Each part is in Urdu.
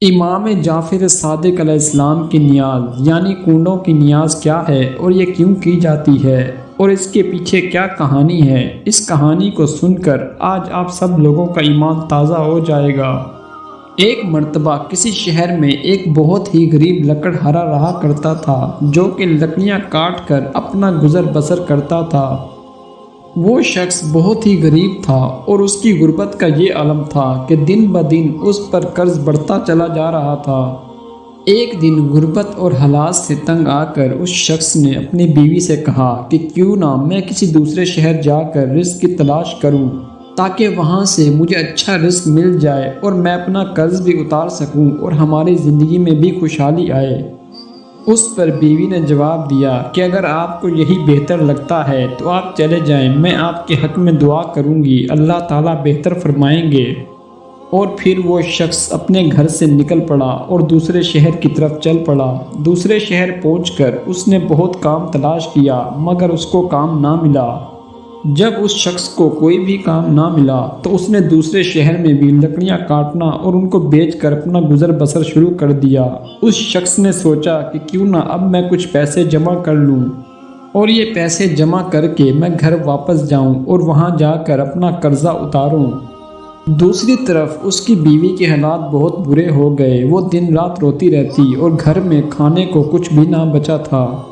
امام جعفر صادق علیہ السلام کی نیاز یعنی کنڈوں کی نیاز کیا ہے اور یہ کیوں کی جاتی ہے اور اس کے پیچھے کیا کہانی ہے؟ اس کہانی کو سن کر آج آپ سب لوگوں کا ایمان تازہ ہو جائے گا۔ ایک مرتبہ کسی شہر میں ایک بہت ہی غریب لکڑہارا رہا کرتا تھا جو کہ لکڑیاں کاٹ کر اپنا گزر بسر کرتا تھا۔ وہ شخص بہت ہی غریب تھا اور اس کی غربت کا یہ عالم تھا کہ دن بدن اس پر قرض بڑھتا چلا جا رہا تھا۔ ایک دن غربت اور حالات سے تنگ آ کر اس شخص نے اپنی بیوی سے کہا کہ کیوں نہ میں کسی دوسرے شہر جا کر رزق کی تلاش کروں تاکہ وہاں سے مجھے اچھا رزق مل جائے اور میں اپنا قرض بھی اتار سکوں اور ہماری زندگی میں بھی خوشحالی آئے۔ اس پر بیوی نے جواب دیا کہ اگر آپ کو یہی بہتر لگتا ہے تو آپ چلے جائیں، میں آپ کے حق میں دعا کروں گی، اللہ تعالیٰ بہتر فرمائیں گے۔ اور پھر وہ شخص اپنے گھر سے نکل پڑا اور دوسرے شہر کی طرف چل پڑا۔ دوسرے شہر پہنچ کر اس نے بہت کام تلاش کیا مگر اس کو کام نہ ملا۔ جب اس شخص کو کوئی بھی کام نہ ملا تو اس نے دوسرے شہر میں بھی لکڑیاں کاٹنا اور ان کو بیچ کر اپنا گزر بسر شروع کر دیا۔ اس شخص نے سوچا کہ کیوں نہ اب میں کچھ پیسے جمع کر لوں اور یہ پیسے جمع کر کے میں گھر واپس جاؤں اور وہاں جا کر اپنا قرضہ اتاروں۔ دوسری طرف اس کی بیوی کے حالات بہت برے ہو گئے، وہ دن رات روتی رہتی اور گھر میں کھانے کو کچھ بھی نہ بچا تھا۔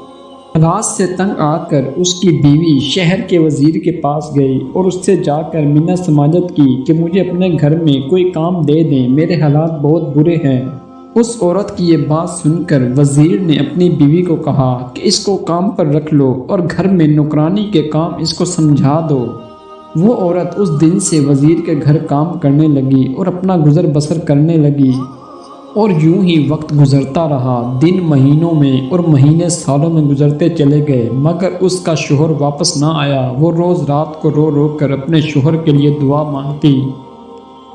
حالات سے تنگ آ کر اس کی بیوی شہر کے وزیر کے پاس گئی اور اس سے جا کر منت سماجت کی کہ مجھے اپنے گھر میں کوئی کام دے دیں، میرے حالات بہت برے ہیں۔ اس عورت کی یہ بات سن کر وزیر نے اپنی بیوی کو کہا کہ اس کو کام پر رکھ لو اور گھر میں نوکرانی کے کام اس کو سمجھا دو۔ وہ عورت اس دن سے وزیر کے گھر کام کرنے لگی اور اپنا گزر بسر کرنے لگی۔ اور یوں ہی وقت گزرتا رہا، دن مہینوں میں اور مہینے سالوں میں گزرتے چلے گئے مگر اس کا شوہر واپس نہ آیا۔ وہ روز رات کو رو رو کر اپنے شوہر کے لیے دعا مانگتی۔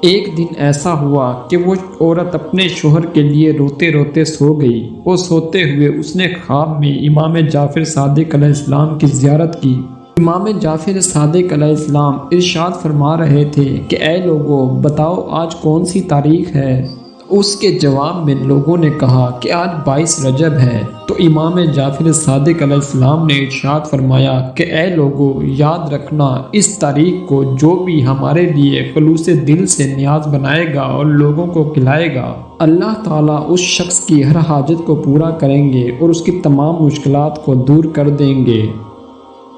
ایک دن ایسا ہوا کہ وہ عورت اپنے شوہر کے لیے روتے روتے سو گئی۔ وہ سوتے ہوئے اس نے خواب میں امام جعفر صادق علیہ السلام کی زیارت کی۔ امام جعفر صادق علیہ السلام ارشاد فرما رہے تھے کہ اے لوگو بتاؤ آج کون سی تاریخ ہے؟ اس کے جواب میں لوگوں نے کہا کہ آج 22 رجب ہے۔ تو امام جعفر صادق علیہ السلام نے ارشاد فرمایا کہ اے لوگو یاد رکھنا اس تاریخ کو جو بھی ہمارے لیے خلوص دل سے نیاز بنائے گا اور لوگوں کو کھلائے گا، اللہ تعالیٰ اس شخص کی ہر حاجت کو پورا کریں گے اور اس کی تمام مشکلات کو دور کر دیں گے۔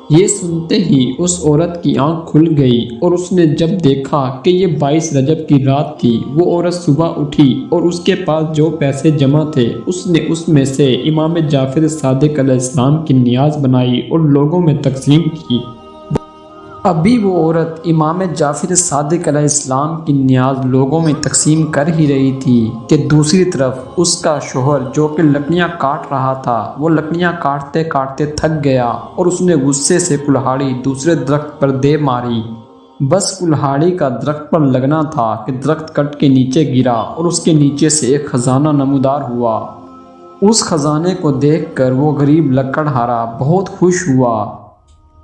یہ سنتے ہی اس عورت کی آنکھ کھل گئی اور اس نے جب دیکھا کہ یہ 22 رجب کی رات تھی، وہ عورت صبح اٹھی اور اس کے پاس جو پیسے جمع تھے اس نے اس میں سے امام جعفر صادق علیہ السلام کی نیاز بنائی اور لوگوں میں تقسیم کی۔ ابھی وہ عورت امام جعفر صادق علیہ السلام کی نیاز لوگوں میں تقسیم کر ہی رہی تھی کہ دوسری طرف اس کا شوہر جو کہ لکڑیاں کاٹ رہا تھا، وہ لکڑیاں کاٹتے کاٹتے تھک گیا اور اس نے غصے سے کلہاڑی دوسرے درخت پر دے ماری۔ بس کلہاڑی کا درخت پر لگنا تھا کہ درخت کٹ کے نیچے گرا اور اس کے نیچے سے ایک خزانہ نمودار ہوا۔ اس خزانے کو دیکھ کر وہ غریب لکڑہارا بہت خوش ہوا۔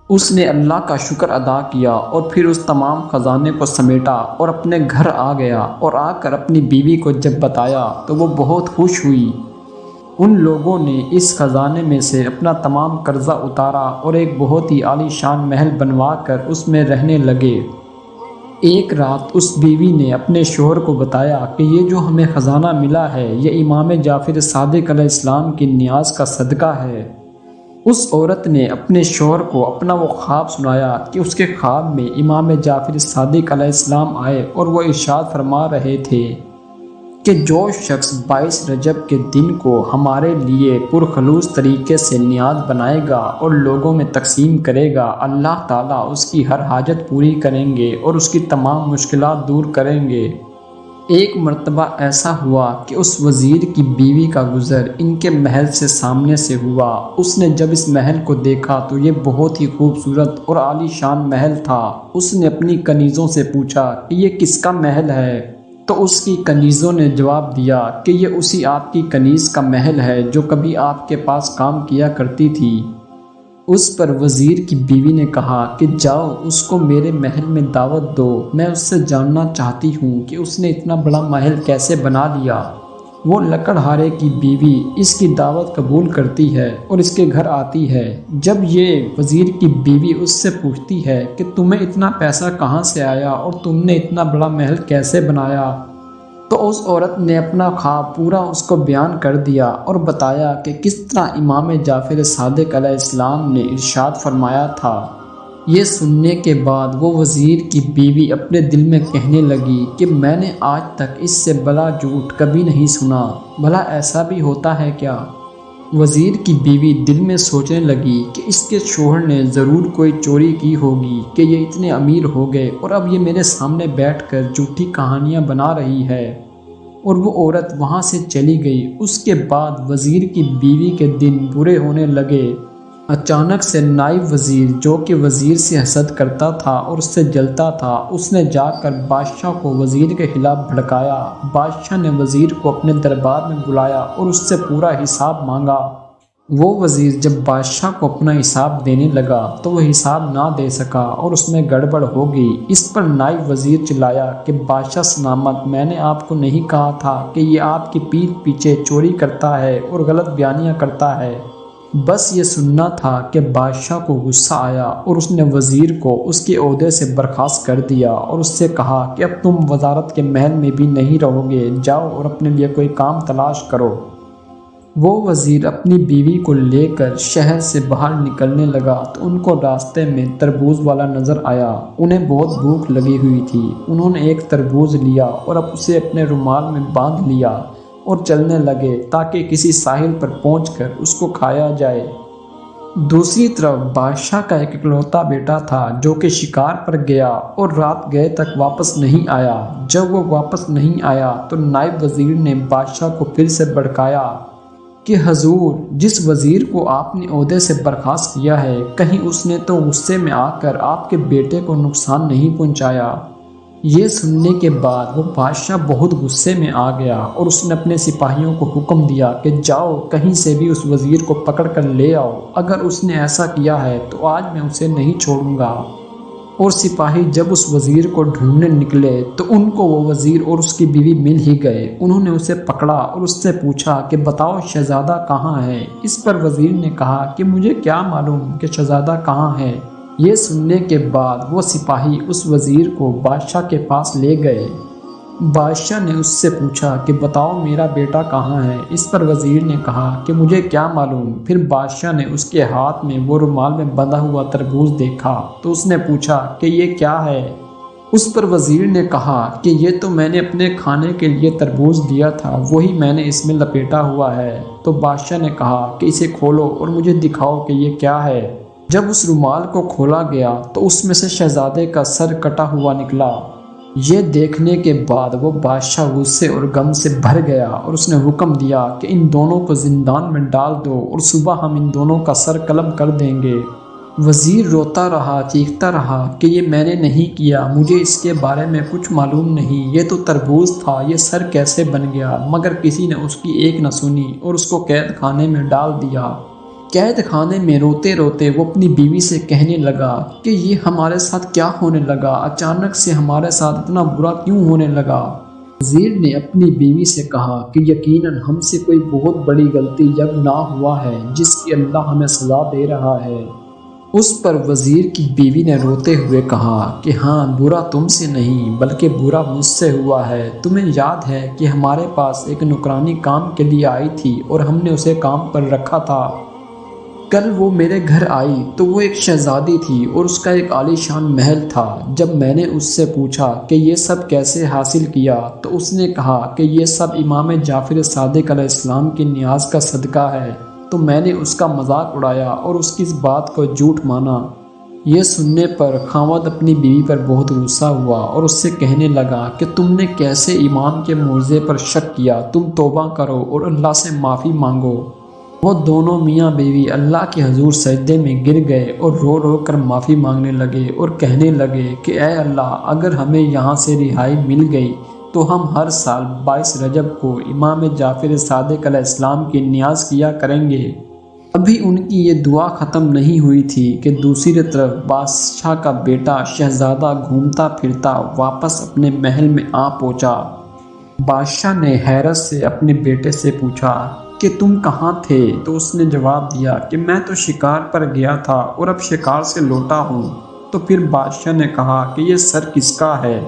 اس نے اللہ کا شکر ادا کیا اور پھر اس تمام خزانے کو سمیٹا اور اپنے گھر آ گیا اور آ کر اپنی بیوی کو جب بتایا تو وہ بہت خوش ہوئی۔ ان لوگوں نے اس خزانے میں سے اپنا تمام قرضہ اتارا اور ایک بہت ہی عالی شان محل بنوا کر اس میں رہنے لگے۔ ایک رات اس بیوی نے اپنے شوہر کو بتایا کہ یہ جو ہمیں خزانہ ملا ہے یہ امام جعفر صادق علیہ السلام کی نیاز کا صدقہ ہے۔ اس عورت نے اپنے شوہر کو اپنا وہ خواب سنایا کہ اس کے خواب میں امام جعفر صادق علیہ السلام آئے اور وہ ارشاد فرما رہے تھے کہ جو شخص 22 رجب کے دن کو ہمارے لیے پرخلوص طریقے سے نیاز بنائے گا اور لوگوں میں تقسیم کرے گا، اللہ تعالیٰ اس کی ہر حاجت پوری کریں گے اور اس کی تمام مشکلات دور کریں گے۔ ایک مرتبہ ایسا ہوا کہ اس وزیر کی بیوی کا گزر ان کے محل سے سامنے سے ہوا۔ اس نے جب اس محل کو دیکھا تو یہ بہت ہی خوبصورت اور عالی شان محل تھا۔ اس نے اپنی کنیزوں سے پوچھا کہ یہ کس کا محل ہے؟ تو اس کی کنیزوں نے جواب دیا کہ یہ اسی آپ کی کنیز کا محل ہے جو کبھی آپ کے پاس کام کیا کرتی تھی۔ اس پر وزیر کی بیوی نے کہا کہ جاؤ اس کو میرے محل میں دعوت دو، میں اس سے جاننا چاہتی ہوں کہ اس نے اتنا بڑا محل کیسے بنا لیا۔ وہ لکڑہارے کی بیوی اس کی دعوت قبول کرتی ہے اور اس کے گھر آتی ہے۔ جب یہ وزیر کی بیوی اس سے پوچھتی ہے کہ تمہیں اتنا پیسہ کہاں سے آیا اور تم نے اتنا بڑا محل کیسے بنایا، تو اس عورت نے اپنا خواب پورا اس کو بیان کر دیا اور بتایا کہ کس طرح امام جعفر صادق علیہ السلام نے ارشاد فرمایا تھا۔ یہ سننے کے بعد وہ وزیر کی بیوی اپنے دل میں کہنے لگی کہ میں نے آج تک اس سے بڑا جھوٹ کبھی نہیں سنا، بھلا ایسا بھی ہوتا ہے کیا؟ وزیر کی بیوی دل میں سوچنے لگی کہ اس کے شوہر نے ضرور کوئی چوری کی ہوگی کہ یہ اتنے امیر ہو گئے اور اب یہ میرے سامنے بیٹھ کر جھوٹی کہانیاں بنا رہی ہے، اور وہ عورت وہاں سے چلی گئی۔ اس کے بعد وزیر کی بیوی کے دن برے ہونے لگے۔ اچانک سے نائب وزیر جو کہ وزیر سے حسد کرتا تھا اور اس سے جلتا تھا، اس نے جا کر بادشاہ کو وزیر کے خلاف بھڑکایا۔ بادشاہ نے وزیر کو اپنے دربار میں بلایا اور اس سے پورا حساب مانگا۔ وہ وزیر جب بادشاہ کو اپنا حساب دینے لگا تو وہ حساب نہ دے سکا اور اس میں گڑبڑ ہو گئی۔ اس پر نائب وزیر چلایا کہ بادشاہ سلامت، میں نے آپ کو نہیں کہا تھا کہ یہ آپ کی پیٹھ پیچھے چوری کرتا ہے اور غلط بیانیاں کرتا ہے؟ بس یہ سننا تھا کہ بادشاہ کو غصہ آیا اور اس نے وزیر کو اس کے عہدے سے برخاست کر دیا اور اس سے کہا کہ اب تم وزارت کے محل میں بھی نہیں رہو گے، جاؤ اور اپنے لیے کوئی کام تلاش کرو۔ وہ وزیر اپنی بیوی کو لے کر شہر سے باہر نکلنے لگا تو ان کو راستے میں تربوز والا نظر آیا۔ انہیں بہت بھوک لگی ہوئی تھی۔ انہوں نے ایک تربوز لیا اور اب اسے اپنے رومال میں باندھ لیا اور چلنے لگے تاکہ کسی ساحل پر پہنچ کر اس کو کھایا جائے۔ دوسری طرف بادشاہ کا ایک اکلوتا بیٹا تھا جو کہ شکار پر گیا اور رات گئے تک واپس نہیں آیا۔ جب وہ واپس نہیں آیا تو نائب وزیر نے بادشاہ کو پھر سے بھڑکایا کہ حضور، جس وزیر کو آپ نے عہدے سے برخاست کیا ہے، کہیں اس نے تو غصے میں آ کر آپ کے بیٹے کو نقصان نہیں پہنچایا؟ یہ سننے کے بعد وہ بادشاہ بہت غصے میں آ گیا اور اس نے اپنے سپاہیوں کو حکم دیا کہ جاؤ کہیں سے بھی اس وزیر کو پکڑ کر لے آؤ، اگر اس نے ایسا کیا ہے تو آج میں اسے نہیں چھوڑوں گا۔ اور سپاہی جب اس وزیر کو ڈھونڈنے نکلے تو ان کو وہ وزیر اور اس کی بیوی مل ہی گئے۔ انہوں نے اسے پکڑا اور اس سے پوچھا کہ بتاؤ شہزادہ کہاں ہے؟ اس پر وزیر نے کہا کہ مجھے کیا معلوم کہ شہزادہ کہاں ہے۔ یہ سننے کے بعد وہ سپاہی اس وزیر کو بادشاہ کے پاس لے گئے۔ بادشاہ نے اس سے پوچھا کہ بتاؤ میرا بیٹا کہاں ہے؟ اس پر وزیر نے کہا کہ مجھے کیا معلوم۔ پھر بادشاہ نے اس کے ہاتھ میں وہ رومال میں بندھا ہوا تربوز دیکھا تو اس نے پوچھا کہ یہ کیا ہے؟ اس پر وزیر نے کہا کہ یہ تو میں نے اپنے کھانے کے لیے تربوز دیا تھا، وہی میں نے اس میں لپیٹا ہوا ہے۔ تو بادشاہ نے کہا کہ اسے کھولو اور مجھے دکھاؤ کہ یہ کیا ہے۔ جب اس رومال کو کھولا گیا تو اس میں سے شہزادے کا سر کٹا ہوا نکلا۔ یہ دیکھنے کے بعد وہ بادشاہ غصے اور غم سے بھر گیا اور اس نے حکم دیا کہ ان دونوں کو زندان میں ڈال دو اور صبح ہم ان دونوں کا سر قلم کر دیں گے۔ وزیر روتا رہا، چیختا رہا کہ یہ میں نے نہیں کیا، مجھے اس کے بارے میں کچھ معلوم نہیں، یہ تو تربوز تھا، یہ سر کیسے بن گیا؟ مگر کسی نے اس کی ایک نہ سنی اور اس کو قید خانے میں ڈال دیا۔ قید خانے میں روتے روتے وہ اپنی بیوی سے کہنے لگا کہ یہ ہمارے ساتھ کیا ہونے لگا، اچانک سے ہمارے ساتھ اتنا برا کیوں ہونے لگا؟ وزیر نے اپنی بیوی سے کہا کہ یقیناً ہم سے کوئی بہت بڑی غلطی یا گناہ ہوا ہے جس کی اللہ ہمیں سزا دے رہا ہے۔ اس پر وزیر کی بیوی نے روتے ہوئے کہا کہ ہاں، برا تم سے نہیں بلکہ برا مجھ سے ہوا ہے۔ تمہیں یاد ہے کہ ہمارے پاس ایک نوکرانی کام کے لیے آئی تھی اور ہم نے اسے کام پر رکھا تھا۔ کل وہ میرے گھر آئی تو وہ ایک شہزادی تھی اور اس کا ایک عالی شان محل تھا۔ جب میں نے اس سے پوچھا کہ یہ سب کیسے حاصل کیا تو اس نے کہا کہ یہ سب امام جعفر صادق علیہ السلام کی نیاز کا صدقہ ہے۔ تو میں نے اس کا مذاق اڑایا اور اس کی اس بات کو جھوٹ مانا۔ یہ سننے پر خاوند اپنی بیوی پر بہت غصہ ہوا اور اس سے کہنے لگا کہ تم نے کیسے امام کے معجزے پر شک کیا؟ تم توبہ کرو اور اللہ سے معافی مانگو۔ وہ دونوں میاں بیوی اللہ کے حضور سجدے میں گر گئے اور رو رو کر معافی مانگنے لگے اور کہنے لگے کہ اے اللہ، اگر ہمیں یہاں سے رہائی مل گئی تو ہم ہر سال 22 رجب کو امام جعفر صادق علیہ السلام کی نیاز کیا کریں گے۔ ابھی ان کی یہ دعا ختم نہیں ہوئی تھی کہ دوسری طرف بادشاہ کا بیٹا شہزادہ گھومتا پھرتا واپس اپنے محل میں آ پہنچا۔ بادشاہ نے حیرت سے اپنے بیٹے سے پوچھا کہ تم کہاں تھے؟ تو اس نے جواب دیا کہ میں تو شکار پر گیا تھا اور اب شکار سے لوٹا ہوں۔ تو پھر بادشاہ نے کہا کہ یہ سر کس کا ہے؟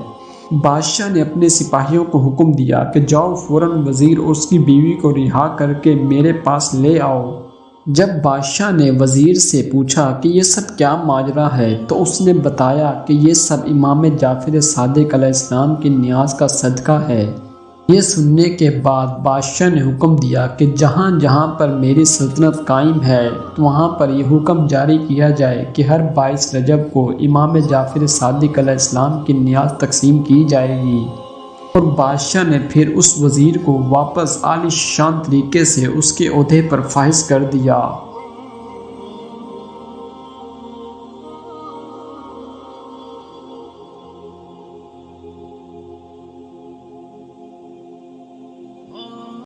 بادشاہ نے اپنے سپاہیوں کو حکم دیا کہ جاؤ فوراً وزیر اور اس کی بیوی کو رہا کر کے میرے پاس لے آؤ۔ جب بادشاہ نے وزیر سے پوچھا کہ یہ سب کیا ماجرا ہے تو اس نے بتایا کہ یہ سب امام جعفر صادق علیہ السلام کی نیاز کا صدقہ ہے۔ یہ سننے کے بعد بادشاہ نے حکم دیا کہ جہاں جہاں پر میری سلطنت قائم ہے وہاں پر یہ حکم جاری کیا جائے کہ ہر 22 رجب کو امام جعفر صادق علیہ السلام کی نیاز تقسیم کی جائے گی۔ اور بادشاہ نے پھر اس وزیر کو واپس عالی شان طریقے سے اس کے عہدے پر فائز کر دیا۔